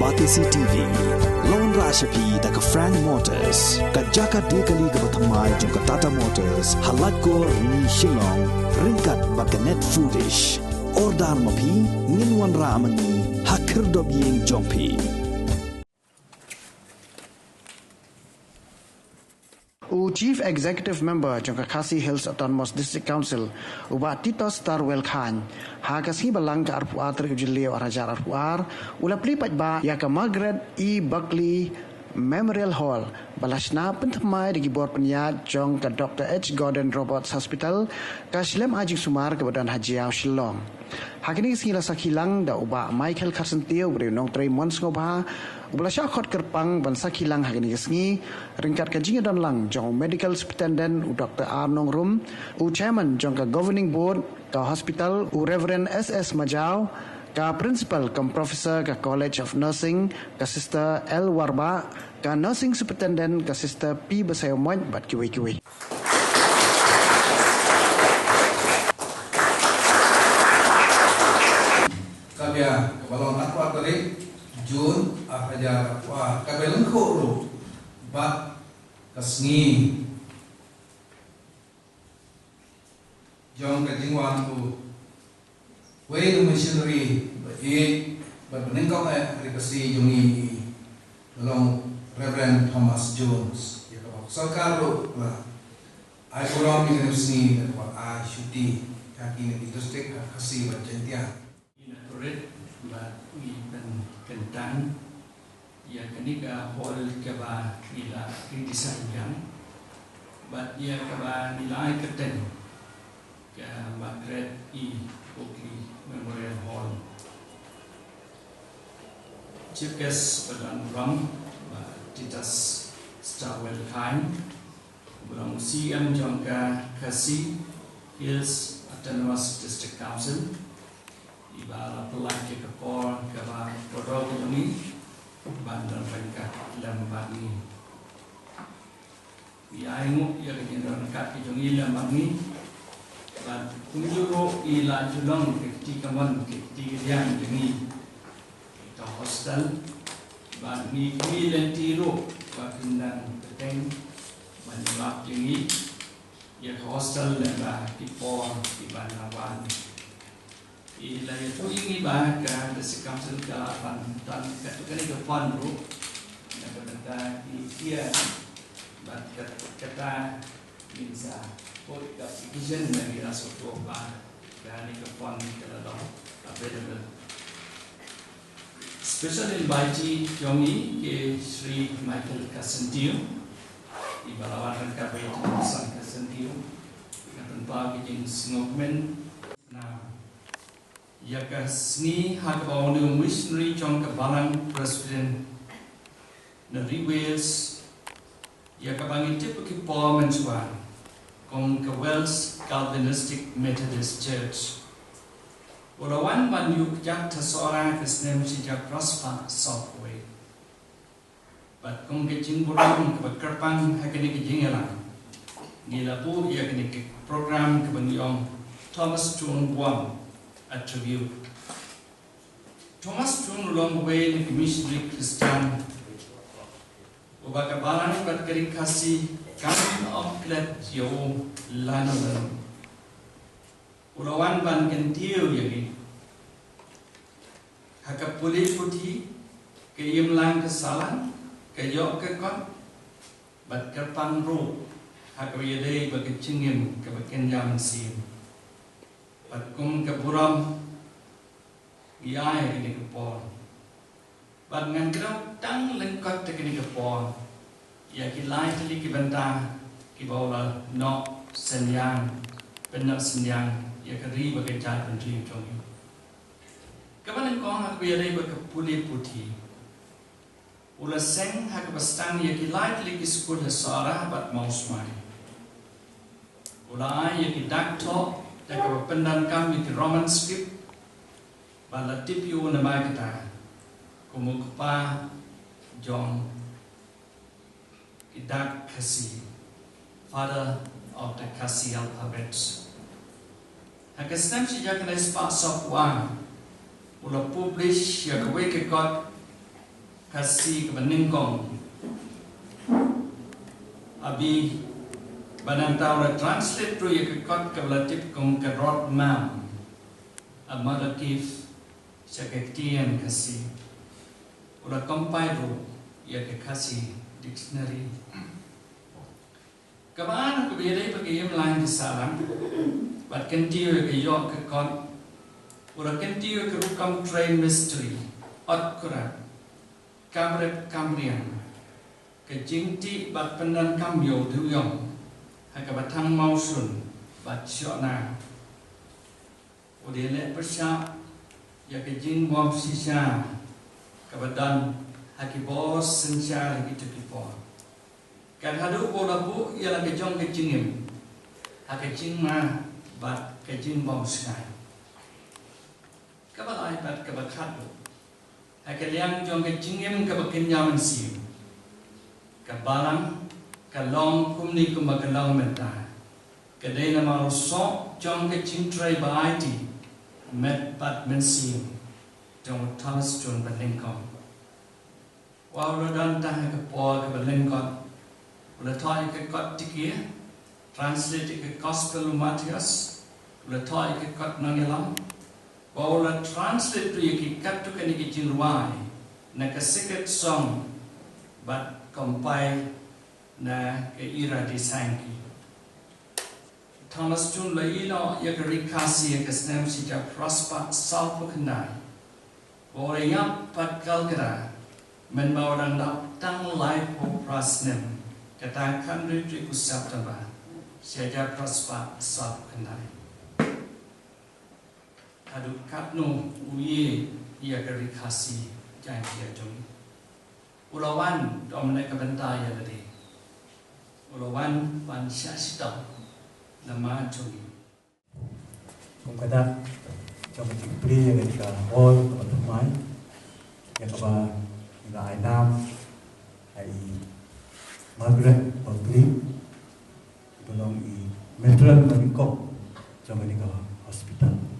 Batisi TV, Lone Rashapi da ka Frank Motors, ka Jaka Dekali ka Batamai jong ka Tata Motors, Halatko ni Shillong, ringkat baka Net Foodish, Ordar Mapi, Ninwan Ramani, Hakir Dobiyeng Jongpi. Chief Executive Member jong Khasi Hills Autonomous District Council uba Tito Starwell Khan hakasi balang ka arpuar terujilio arajar arpuar ula plipat ba ya ka Margaret E. Buckley Memorial Hall balasna pentamai di bor penyat jong ka Dr. H. Gordon Roberts Hospital ka Shilem Haji Sumar ke Badan Haji Shillong. Hakini sila sakilang da uba Michael Karsentio beri nong tray mons ngobha ubala syakot kerpang ban sakilang hakini kesngi ringkat ka jinga dan lang jong medical superintendent u Dr. Arnong Rum u chairman jong ka governing board ka hospital u Reverend SS Majau ka principal kam professor ka College of Nursing ka Sister L Warba ka nursing superintendent ka Sister P Basayomoy bat kiwi-kiwi. Kabia kabalon akwa tadi Jun aja akwa kabeleng ko bat kasngi jong kajingwan u way the missionary but menengkau rikasi jungi along Reverend Thomas Jones ya kau sarkaro lah ai kurang ni sini dan ai syuti kaki ni district kasih berjentia ina korek ba wi ben kentan ya kenika hol kaba ila kritisan yang but ya kaba nilai keten ke Margaret E. Buckley Memorial Hall. Chief guest Badan Ram Titas Starwell Khan Badan CM Jongka Khasi Hills Autonomous District Council Ibala Pelaki Kepor Kaba Kodok ini Bandar Bangka Lambani Biaingu ya kenyaran kat jongi Lambani dan kunjuro ila julong ke kaman ke tiang jengi kita hostel dan ni lentiro bakindang peteng manulak jengi ya hostel lemba tipor di Banawan ila itu ingi bah ka desikam sekalapan dan kani ke pondro na kata dia bat kata minsa politika vision dari rasuto ba kani ke pon kada available special invitee yomi ke Sri Michael Karsentio di balawan ka bayi San Karsentio ngatan pa bijing singokmen na ya kasni hak bawang missionary jong ka balang president na Wales ya ka bangin tip ke po mensuan kong ke Wells Calvinistic Methodist Church. Urawan banyuk jak tasora kesnem sejak prospa Southway. Bat kong kecing burang ke kerpang hakini kejingelang. Nila pu ia kini ke program ke bangyong Thomas Chun Buang attribute. Thomas Chun Long Way ni missionary Christian. Ubakabalan bat kering kasih kami oplet yo lanalan ulawan ban kentiu yagi hakap pulih putih ke lang kesalan ke yok ke kon bat kerpang ro hakap yedei bagi cingin ke bagian jam sim bat kum ke buram iai ini ke pon bat ngan kerau tang lengkot te kini ke pon ya kilai tali ki benta ki bawa no senyang benar senyang ya keri bagai jalan pendiri congi kapan engkau aku ya lagi bagai pulih putih ula seng hak bastang ya kilai tali ki sekolah seorang bat mau semai ula ya ki dakto ya ke pendan kami ki Roman script bala tipiu nama kita kumukpa John Idak Khasi, father of the Khasi alphabets. Hakastam siya kanay spa sopwang ula publish ya kaway ke God kasih kebeningkong abi banang tahu la translate tu ya ke kot kebelatip kong ke rot mam amadatif saketian kasih udah compile tu ya ke kasih dictionary kemana kebiadai pakai yang lain di sarang bat kentiu ke yok ke kot udah kentiu ke rukam train mystery ot kurat kamret kamrian ke jingti bat pendan kamyo duyong haka batang mausun bat syokna udah lek persyak ya ke jing bom sisa ke badan haki bos sensyar gitu kipo kan hadu bola bu ialah ke jong ke jingim haka jing ma bat ke jing bom skai kabalai bat ke bakat haka liang jong ke jingim ke bakin nyaman siu ke balang ke long kumni kumba ke long menta ke dei nama rusok jong ke jing tray baiti met bat men siu jong Thomas John Beningkong walau dan tah ke po ke Beningkong ulah thoi ke kot tikia translate ke gospel Matthias ulah thoi ke kot nangelam Paula translate tu yang kat tu kan iki jinruai na ke secret song but compile na ke ira design ki Thomas John Laino ya ke rikasi ya ke snem si ja prosper salpo kenai Paula yap pat kalkara men mau dan tang live po prasnem kata kan ritri kusap taba si ja prosper salpo kenai Aduh katno uye ia keri kasih jangan dia jom. Ulawan dom naik kebentar ya tadi. Ulawan pan syasita nama jom. Kung kata jom cipri yang kita hol teman-teman yang kaba ila Ainam ai Margaret Putri belum i Metron Beningkong jom ini ke hospital.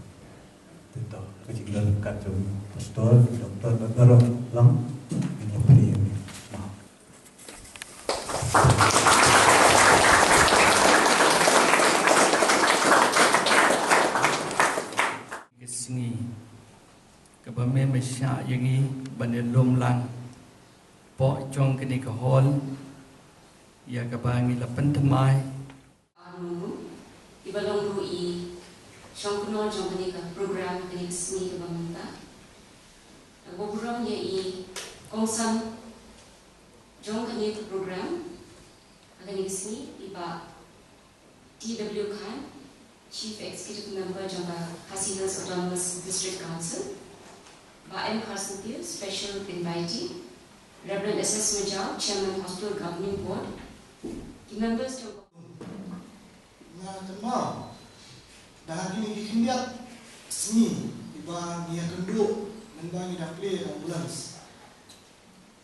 Itu kejadian kacau pastor dokter Bagaro Lam ini beli maaf. Kesini kebame mesya yangi banelom lang po jong kini ke hall ya kebangi lapan temai ibalong rui Jong kenal jong kini ka program kini seni ke bangunta. Program ye i kongsan jong kini ke program kini seni iba T.W. Khan, Chief Executive Member jong ka Khasi Hills Autonomous District Council, Ba M. Carson Pierce, Special Invitee, Reverend S.S. Majal, Chairman Hospital Governing Board, the members jong Dalam ini dikendiat seni iba dia kenduk membangi dah play ambulans.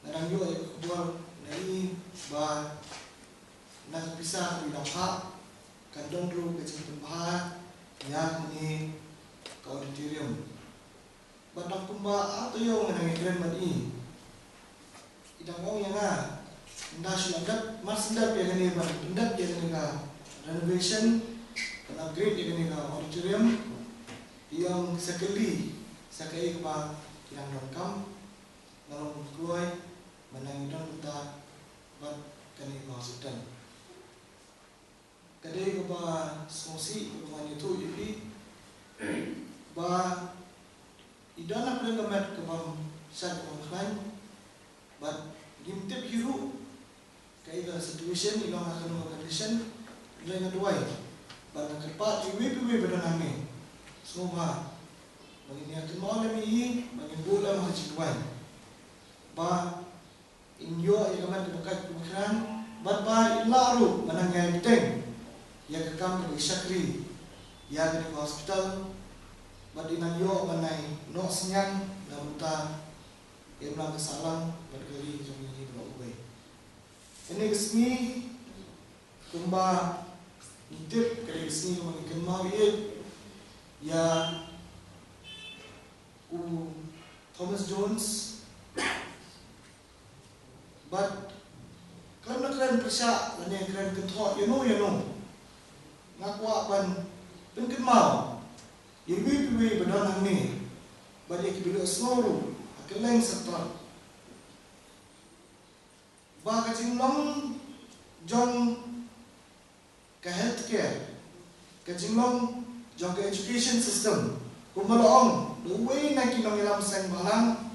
Nadang yo buat dari ba nak pisah di dapat kandung dulu ke tempat yang ini ke auditorium. Badang kumba atau yo ngadang keren badi. Idang mau yang ah nda sulagat mas nda dia ni ba nda dia ni ka renovation upgrade ini ka auditorium yang sekali kepa yang lengkap nolong keluar menangidon kita buat kini ka hospital kadai kepa songsi rumah itu jadi ba idana pernah kemat kepa sat online but gimtip hiru kai ka situation ilang akan condition lain kedua barang kepat iwi berdaname semua bagi ni akan mau lemi bagi bola mahajidwan ba inyo ikaman kebakat kemakaran ba ilaru manangay biteng ya kekam ke syakri ya ke hospital ba dinanyo manay no senyang na muta yang lang kesalang berkali jom ini dua ubay ini kesini kumba Nitip kali sini mengikan mau ya Thomas Jones But karena keren persya dan yang keren ketok you know ngaku apan pengen mau ibu bedonang ni balik ke bilik seluruh akeleng serta bahkan jinglong jong ke healthcare ke jinglong jong ke education system kumalong the way na kinong ilam sang balang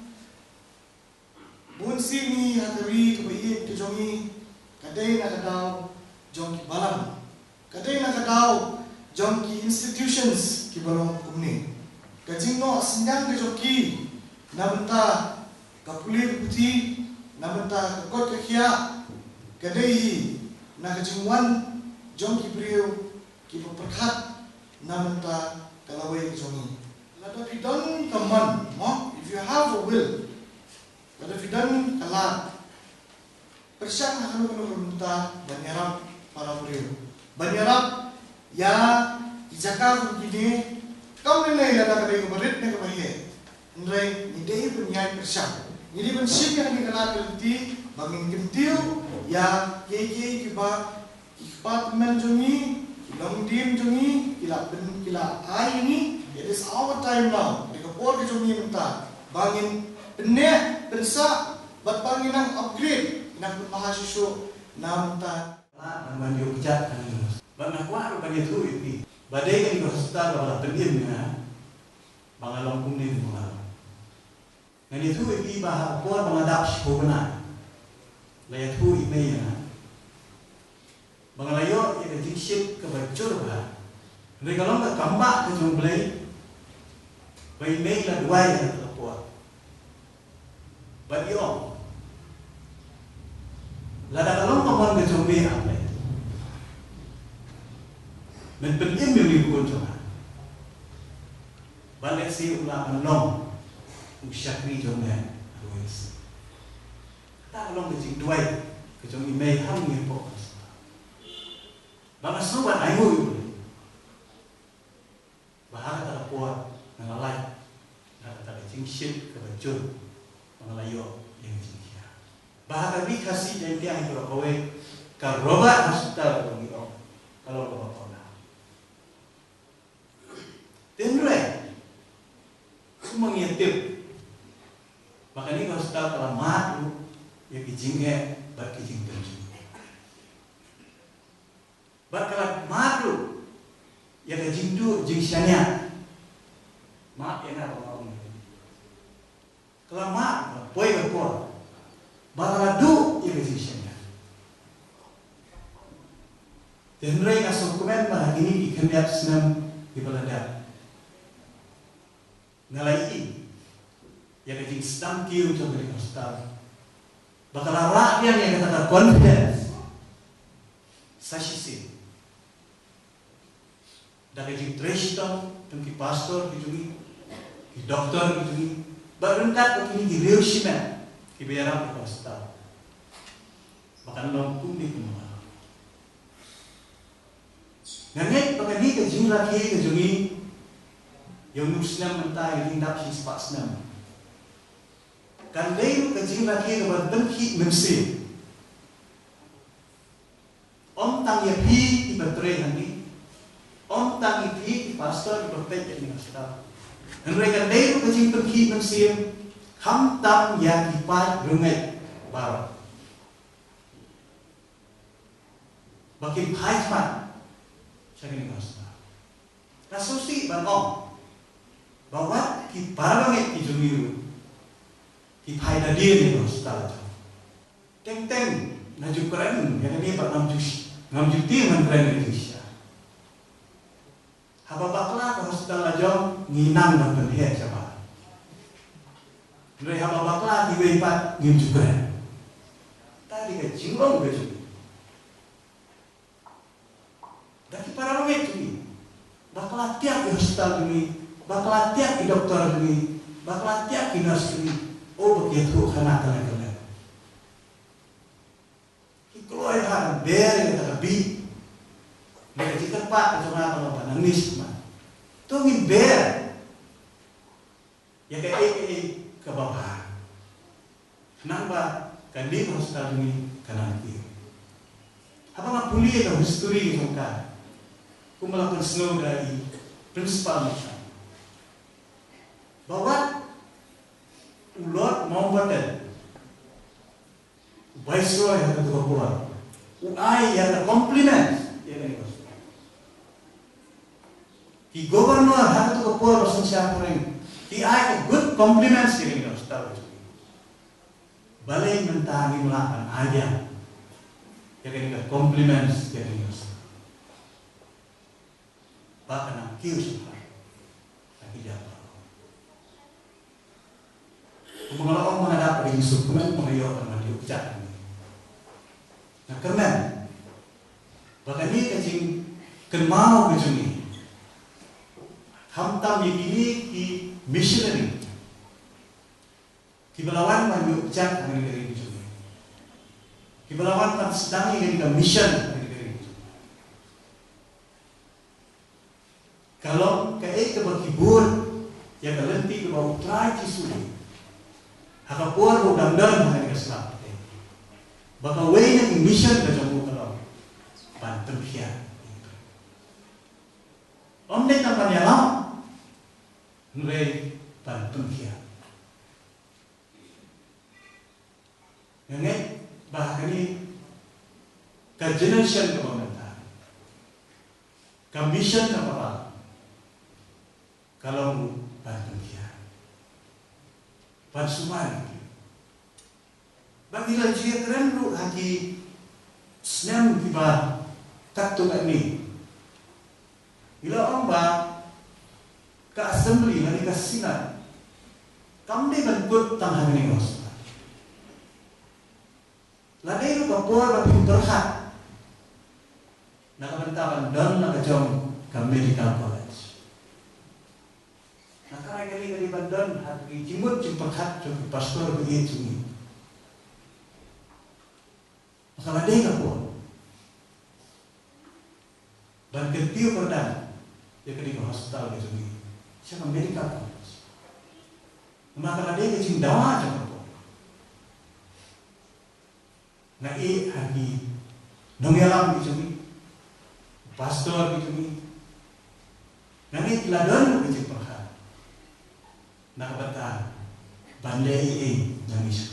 bun sini hatari kebaik ke jongi kadai na kadaw jong ki balang kadai na kadaw jong ki institutions ki balong kumni kajingno senyang ke joki namenta kapuli putih namenta kot ke khia kadai na kajingwan jong ki brio ki perkat namenta kalawai ke jongi lada pidon kaman mo if you have a will lada pidon kalat persyang akan menurunta banyarap para brio banyarap ya ijaka begini kau nilai lada kadai keberit ne kebahe ndrai idei punya persyang jadi pensip yang dikelar berarti bangin kentil ya kiki kiba ikhpat menjungi long dim jungi kila ai ini it is our time now dikapor ke jungi minta bangin benek bensa bat banginang upgrade nang mahasiswa namta Nang banyo kejat kan terus. Bang aku banyo tu ini. Badai kan di hospital bala pendim na. Bang along kumni di mana. Ngan itu ini bah kuat mengadap sebuah Laya tu ini ya. Bang layo ia dijiship ke bacur bah. Mereka kalau tak kambak ke jumblai. Bayi mai lah dua yang terkuat. Bagiong. Lada kalau kawan ke jumblai apa? Menpendim yang dibuat balik si ulah menolong usyakri jomnya ruis tak long kecing duai kecong imei ham ni fokus bang sobat ayu bahasa tak puas mengalai tak kecing shit kebacun mengalayo yang jingkia bahasa bi kasih dan dia itu kowe karoba hospital kalau bapak Tenre, semua ngintip. Makanya kalau setelah kelamat tu, ya kijingnya, bak kijing tenju. Bak kelamat tu, ya kijing tu jingsianya. Mak yang apa mau ni? Kelamat, boy berpor. Bak keladu, ya kijingsianya. Tenre ngasuk komen bah ini ikhniat senam di Baladat. Ngalai yang kecil sedang kiri untuk beri hospital. Bakal rakyat yang kata confidence, sasisi. Dan kecil treshton, tungki pastor, kecil doktor, kecil berentak begini di reusime, kiberam di hospital. Bakal lompu di rumah. Nganget bakal ni kecil lagi kecil yang Muslim mentah yang tindak hispat senam. Kan lain kecil lagi kepada tengki memsi. Om tang ya pi di baterai nanti. Om tang itu di pastor di baterai yang nasab. Dan mereka lain kecil tengki memsi. Ham tang ya kipat rungai barat. Bagi haiman. Saya ini nasab. Rasusi bangong. Bahwa kita barangnya di jumiru, kita hanya dia ni hospital. Teng naju keren, yang ini pak 6 juta menteri Indonesia. Haba bakla ke hospital aja nginang dan pendidik siapa. Dari haba bakla di wipat ngim keren. Tadi ke jinglong betul. Dari para orang itu, bakla tiap di hospital ini. Bakal tiap di dokter ini, bakal tiap di nurse ini. Oh begitu karena kalian. Kalau yang ber yang terlebih, mereka jika pak cuma kalau nangis mah, tuh ngin ber, ya kayak ke bawah. Kenapa Kandi hospital ni kanan ki. Apa nak pulih dah history muka. Kumalapan snow dari principal macam. Bawa Lord Mountbatten, Viceroy yang tu berbuat. Uai yang compliment yang ni bos. Ki Governor yang tu berbuat bos siapa orang. Ki ai good compliments yang ni bos tahu. Balai mentari melakukan aja, jadi kita compliments jadi bos. Bahkan nak kiu semua, tapi jawab. Kalau orang menghadap pada Yusuf, kemudian mengayo dengan dia ucap ini. Nah kerana, bahkan ini kecing kenal macam ni. Hamtam ini ki missionary. Kibalawan maju ucap dengan negeri macam ni. Kibalawan tak sedang ini dengan mission dengan negeri macam ni. Kalau kayak kebakibur yang terlenti ke bawah try kisuli. Hakapur udang-udang dengan Islam. Baka way na mission ka jang kalau pantun siya. Omnek na panyalam nure pantun siya. Nganget bahkan ni ka generation ka pamanta. Ka mission na papa. Kalau pantun siya. Pansuman. Bagi dia keren lu hati senang tiba tak tu ni. Bila orang ba ke assembly hari ke sinat, kamu dia bentuk tangan ni bos. Ladai lu kapur bagi berhak. Nak bentakan dan nak jom ke medical college. Nak kali bandan hati jimut jimpat tu pastor begitu ni. Maka dia kapur. Dan ketiu perdana dia kena hospital gitu ni. Siapa medical college. Maka dia kecing dawa je kapur. Na hati nongelam gitu ni. Pastor gitu ni. Nanti ladan kecing perhal. Nak kata bandai nangis.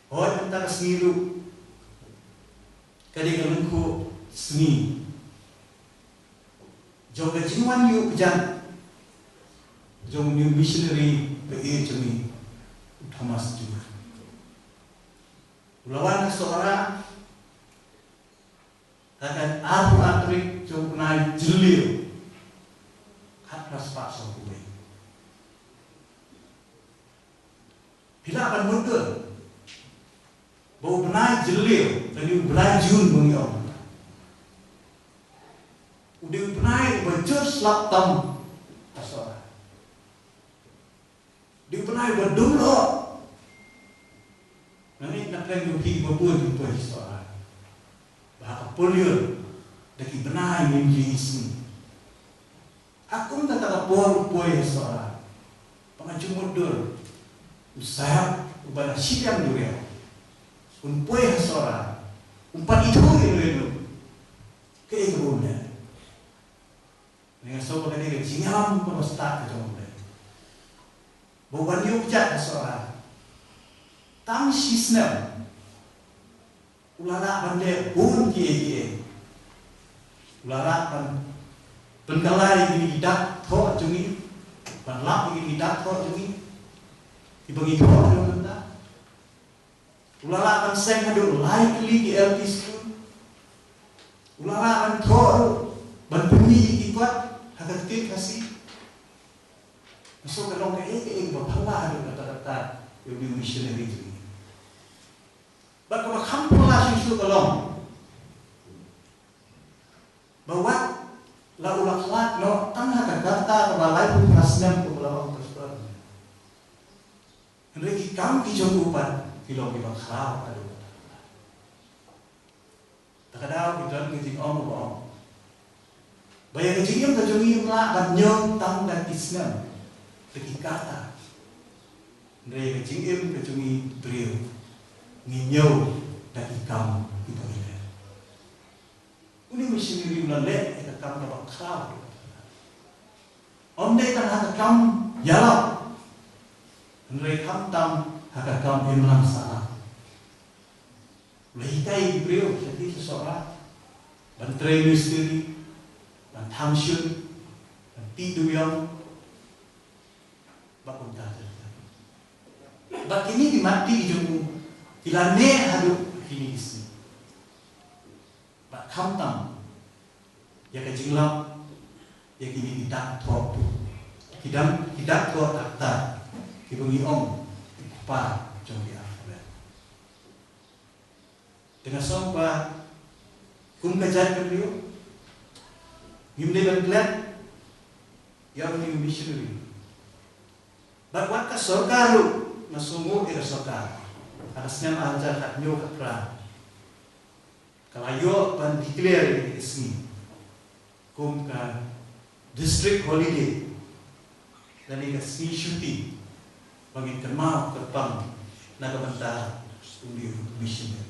Orang antara seniru, kadang-kadang ku seni. Jom kejiwan you jan, jom new missionary bagi jemi Thomas juga. Lawan seorang akan aku atrik jom naik jelir. Hatras pak sokuwe. Bila akan muncul, bau benai jelir, tadi benai jun bunyi orang. Udah benai bocor selap tam asal. Di benai berdumlo. Nanti nak lagi pergi berbuat di bawah seorang. Bahkan polion, dari benai menjadi ismi. Aku tak tahu poin seorang. Pengacung mundur, usaha ubah siang dunia. Poin seorang, umpan itu itu. Keegonya. Dengan sobat ini sinyam pemerintah kejomblo. Bukan diucap seorang. Tang sisna. Ulala bande pun kie. Ulala ban pengalai ini dak thok jungi, banlap ini dak thok jungi, dibagi thok dalam benda. Ulala akan seng hadu likely di LP school. Ulala akan thok banbumi ikut hakatit kasih. Masuk kalau ke berpala hadu kata-kata yang missionary jungi. Bakal kampula susu kalau bahwa la ulak-ulak no tangha kata balai pun kasnam ko belawang pastor. Henry kam ki jogupan kilo khraw adu. Takadaw kitan ki om bo. Bayang jingim ta jungim la ban nyong tang dan kisnam. Teki kata. Ndre ke jingim ke jungi beliau nginyau dan ikam kita ini. Uni missionary ulale kita kam dapat kau. Onde kan hak kam yalap. Ndre kam tam hak kam emlang sana. Lehitai beliau jadi seseorang bantre misteri dan tamsyun dan tidur yang bakun tadi. Bak ini dimati jemu kilane hadu kini isi. Bak kamtam ya kejinglam ya kini tidak top. Tidak top takta kibungi om pa jom dia. Dengan sompa kum kajar beliau ngimne berkelat yang ni missionary. Bak wat ka sorkaru masumu ira soka atasnya ajar hak nyo kapra kalayo pan declare isni kum ka district holiday dan ika sni syuting bagi kemau kepang nagabanta studio missionary.